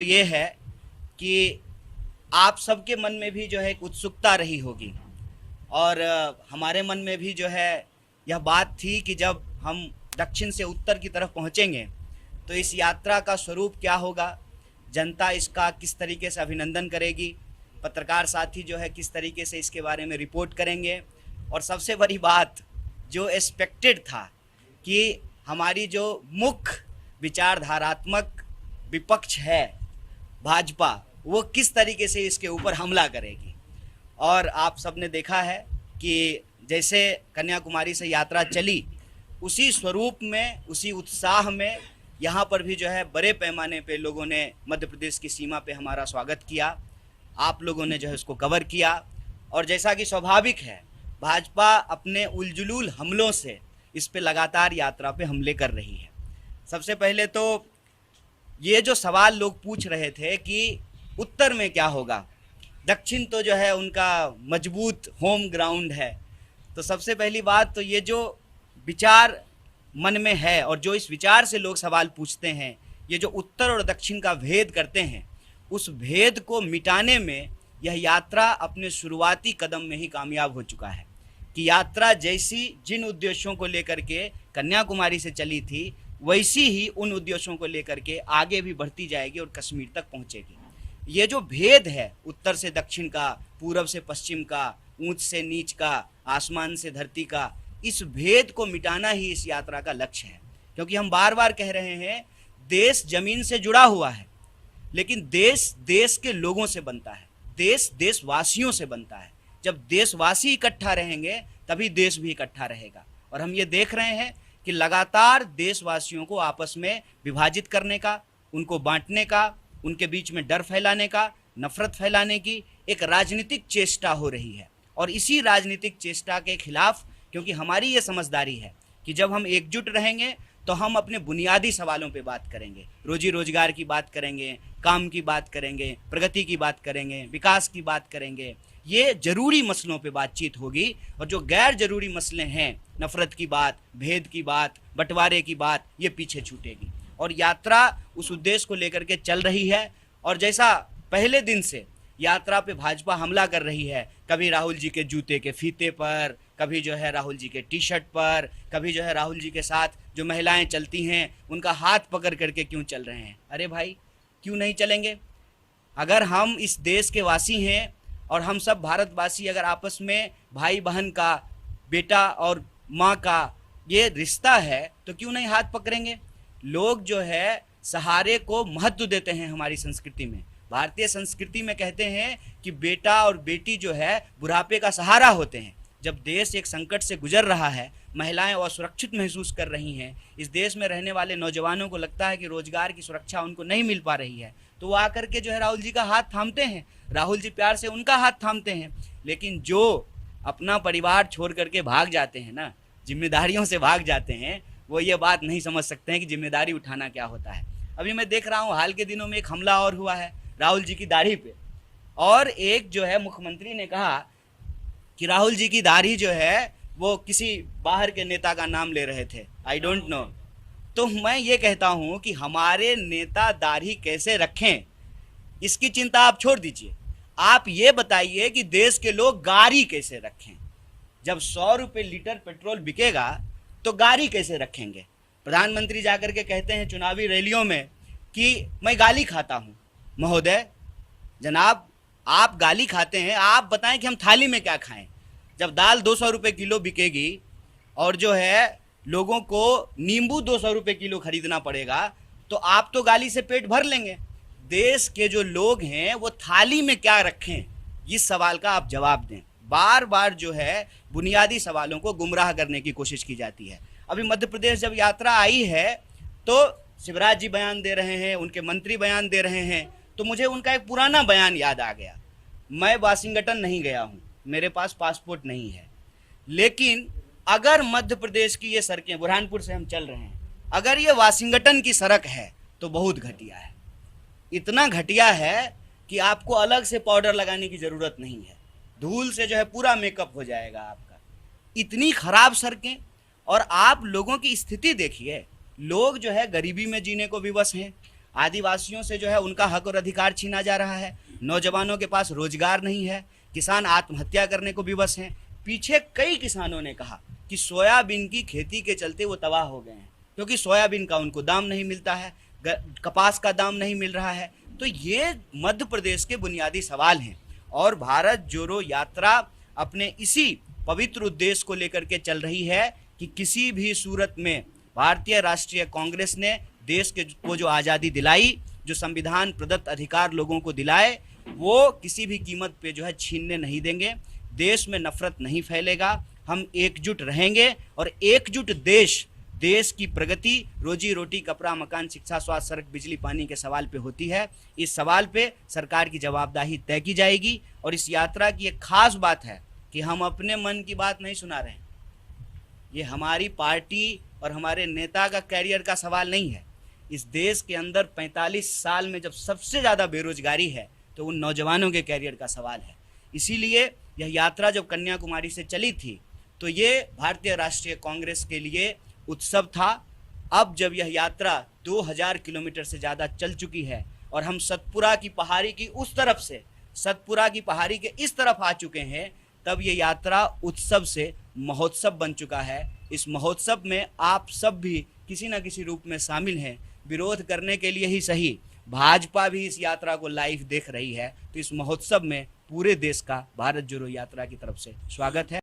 ये है कि आप सबके मन में भी जो है एक उत्सुकता रही होगी और हमारे मन में भी जो है यह बात थी कि जब हम दक्षिण से उत्तर की तरफ पहुंचेंगे तो इस यात्रा का स्वरूप क्या होगा, जनता इसका किस तरीके से अभिनंदन करेगी, पत्रकार साथी जो है किस तरीके से इसके बारे में रिपोर्ट करेंगे। और सबसे बड़ी बात जो एक्सपेक्टेड था कि हमारी जो मुख्य विचारधारात्मक विपक्ष है भाजपा, वो किस तरीके से इसके ऊपर हमला करेगी। और आप सब ने देखा है कि जैसे कन्याकुमारी से यात्रा चली उसी स्वरूप में, उसी उत्साह में यहाँ पर भी जो है बड़े पैमाने पे लोगों ने मध्य प्रदेश की सीमा पे हमारा स्वागत किया। आप लोगों ने जो है उसको कवर किया और जैसा कि स्वाभाविक है भाजपा अपने उलझुल हमलों से इस पे लगातार यात्रा पे हमले कर रही है। सबसे पहले तो ये जो सवाल लोग पूछ रहे थे कि उत्तर में क्या होगा, दक्षिण तो जो है उनका मजबूत होम ग्राउंड है। तो सबसे पहली बात तो ये जो विचार मन में है और जो इस विचार से लोग सवाल पूछते हैं, ये जो उत्तर और दक्षिण का भेद करते हैं, उस भेद को मिटाने में यह यात्रा अपने शुरुआती कदम में ही कामयाब हो चुका है। कि यात्रा जैसी जिन उद्देश्यों को लेकर के कन्याकुमारी से चली थी वैसी ही उन उद्देश्यों को लेकर के आगे भी बढ़ती जाएगी और कश्मीर तक पहुंचेगी। ये जो भेद है उत्तर से दक्षिण का, पूरब से पश्चिम का, ऊंच से नीच का, आसमान से धरती का, इस भेद को मिटाना ही इस यात्रा का लक्ष्य है। क्योंकि हम बार बार कह रहे हैं देश जमीन से जुड़ा हुआ है, लेकिन देश देश के लोगों से बनता है, देश देशवासियों से बनता है। जब देशवासी इकट्ठा रहेंगे तभी देश भी इकट्ठा रहेगा। और हम ये देख रहे हैं कि लगातार देशवासियों को आपस में विभाजित करने का, उनको बांटने का, उनके बीच में डर फैलाने का, नफरत फैलाने की एक राजनीतिक चेष्टा हो रही है। और इसी राजनीतिक चेष्टा के खिलाफ, क्योंकि हमारी ये समझदारी है कि जब हम एकजुट रहेंगे तो हम अपने बुनियादी सवालों पे बात करेंगे, रोजी रोजगार की बात करेंगे, काम की बात करेंगे, प्रगति की बात करेंगे, विकास की बात करेंगे। ये जरूरी मसलों पे बातचीत होगी और जो गैर जरूरी मसले हैं, नफरत की बात, भेद की बात, बंटवारे की बात, ये पीछे छूटेगी। और यात्रा उस उद्देश्य को लेकर के चल रही है। और जैसा पहले दिन से यात्रा पे भाजपा हमला कर रही है, कभी राहुल जी के जूते के फीते पर, कभी जो है राहुल जी के टी शर्ट पर, कभी जो है राहुल जी के साथ जो महिलाएं चलती हैं उनका हाथ पकड़ करके क्यों चल रहे हैं। अरे भाई, क्यों नहीं चलेंगे? अगर हम इस देश के वासी हैं और हम सब भारतवासी अगर आपस में भाई बहन का, बेटा और माँ का ये रिश्ता है तो क्यों नहीं हाथ पकड़ेंगे। लोग जो है सहारे को महत्व देते हैं। हमारी संस्कृति में, भारतीय संस्कृति में कहते हैं कि बेटा और बेटी जो है बुढ़ापे का सहारा होते हैं। जब देश एक संकट से गुजर रहा है, महिलाएं असुरक्षित महसूस कर रही हैं, इस देश में रहने वाले नौजवानों को लगता है कि रोजगार की सुरक्षा उनको नहीं मिल पा रही है, तो वो आकर के जो है राहुल जी का हाथ थामते हैं, राहुल जी प्यार से उनका हाथ थामते हैं। लेकिन जो अपना परिवार छोड़ करके भाग जाते हैं ना, जिम्मेदारियों से भाग जाते हैं, वो ये बात नहीं समझ सकते हैं कि जिम्मेदारी उठाना क्या होता है। अभी मैं देख रहा हूँ हाल के दिनों में एक हमला और हुआ है राहुल जी की दाढ़ी पे, और एक जो है मुख्यमंत्री ने कहा कि राहुल जी की दाढ़ी जो है वो किसी बाहर के नेता का नाम ले रहे थे, आई डोंट नो। तो मैं ये कहता हूँ कि हमारे नेता दाढ़ी कैसे रखें इसकी चिंता आप छोड़ दीजिए, आप ये बताइए कि देश के लोग गाड़ी कैसे रखें। जब 100 रुपये लीटर पेट्रोल बिकेगा तो गाड़ी कैसे रखेंगे। प्रधानमंत्री जाकर के कहते हैं चुनावी रैलियों में कि मैं गाली खाता हूँ। महोदय, जनाब, आप गाली खाते हैं, आप बताएं कि हम थाली में क्या खाएं। जब दाल 200 रुपये किलो बिकेगी और जो है लोगों को नींबू 200 रुपये किलो खरीदना पड़ेगा, तो आप तो गाली से पेट भर लेंगे। देश के जो लोग हैं वो थाली में क्या रखें, इस सवाल का आप जवाब दें। बार बार जो है बुनियादी सवालों को गुमराह करने की कोशिश की जाती है। अभी मध्य प्रदेश जब यात्रा आई है तो शिवराज जी बयान दे रहे हैं, उनके मंत्री बयान दे रहे हैं, तो मुझे उनका एक पुराना बयान याद आ गया। मैं वाशिंगटन नहीं गया हूँ, मेरे पास पासपोर्ट नहीं है, लेकिन अगर मध्य प्रदेश की ये सड़कें, बुरहानपुर से हम चल रहे हैं, अगर ये वाशिंगटन की सड़क है तो बहुत घटिया है। इतना घटिया है कि आपको अलग से पाउडर लगाने की ज़रूरत नहीं है, धूल से जो है पूरा मेकअप हो जाएगा आपका। इतनी खराब सड़कें, और आप लोगों की स्थिति देखिए, लोग जो है गरीबी में जीने को विवश हैं। आदिवासियों से जो है उनका हक और अधिकार छीना जा रहा है, नौजवानों के पास रोजगार नहीं है, किसान आत्महत्या करने को विवश हैं। पीछे कई किसानों ने कहा कि सोयाबीन की खेती के चलते वो तबाह हो गए हैं, क्योंकि सोयाबीन का उनको दाम नहीं मिलता है, कपास का दाम नहीं मिल रहा है। तो ये मध्य प्रदेश के बुनियादी सवाल हैं और भारत जोड़ो यात्रा अपने इसी पवित्र उद्देश्य को लेकर के चल रही है कि किसी भी सूरत में भारतीय राष्ट्रीय कांग्रेस ने देश को जो आज़ादी दिलाई, जो संविधान प्रदत्त अधिकार लोगों को दिलाए, वो किसी भी कीमत पे जो है छीनने नहीं देंगे। देश में नफरत नहीं फैलेगा, हम एकजुट रहेंगे और एकजुट देश की प्रगति रोजी रोटी, कपड़ा, मकान, शिक्षा, स्वास्थ्य, सड़क, बिजली, पानी के सवाल पे होती है। इस सवाल पे सरकार की जवाबदेही तय की जाएगी। और इस यात्रा की एक खास बात है कि हम अपने मन की बात नहीं सुना रहे हैं, ये हमारी पार्टी और हमारे नेता का कैरियर का सवाल नहीं है। इस देश के अंदर 45 साल में जब सबसे ज़्यादा बेरोजगारी है तो उन नौजवानों के कैरियर का सवाल है। इसीलिए यह यात्रा जब कन्याकुमारी से चली थी तो ये भारतीय राष्ट्रीय कांग्रेस के लिए उत्सव था। अब जब यह यात्रा 2000 किलोमीटर से ज़्यादा चल चुकी है और हम सतपुरा की पहाड़ी की उस तरफ से सतपुरा की पहाड़ी के इस तरफ आ चुके हैं, तब ये यात्रा उत्सव से महोत्सव बन चुका है। इस महोत्सव में आप सब भी किसी न किसी रूप में शामिल हैं। विरोध करने के लिए ही सही, भाजपा भी इस यात्रा को लाइव देख रही है। तो इस महोत्सव में पूरे देश का भारत जोड़ो यात्रा की तरफ से स्वागत है।